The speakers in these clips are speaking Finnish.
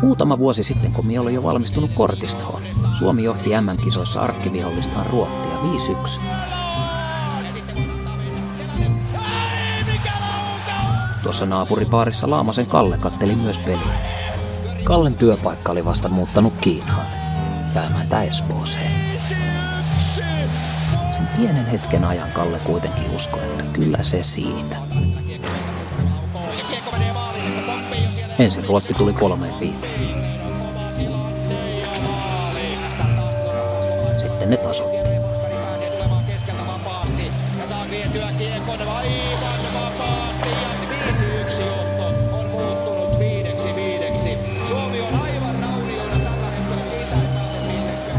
Muutama vuosi sitten, kun minä olin jo valmistunut kortistoon, Suomi johti MM-kisoissa arkkivihollistaan Ruottia 5-1. Tuossa naapuripaarissa Laamasen Kalle katteli myös peliä. Kallen työpaikka oli vasta muuttanut Kiinaan ja emäntä Espooseen. Sen pienen hetken ajan Kalle kuitenkin uskoi, että kyllä se siitä. Ensin Ruotti tuli 3-5. Sitten ne tasoitti.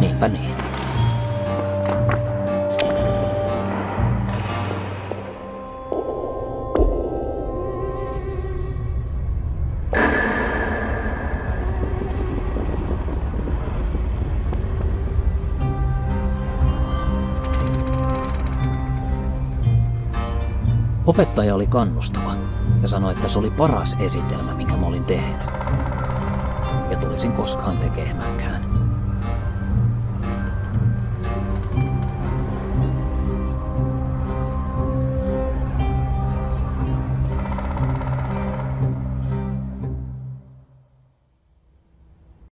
Niinpä niin. Opettaja oli kannustava ja sanoi, että se oli paras esitelmä, minkä mä olin tehnyt. Ja tulisin koskaan tekemäänkään.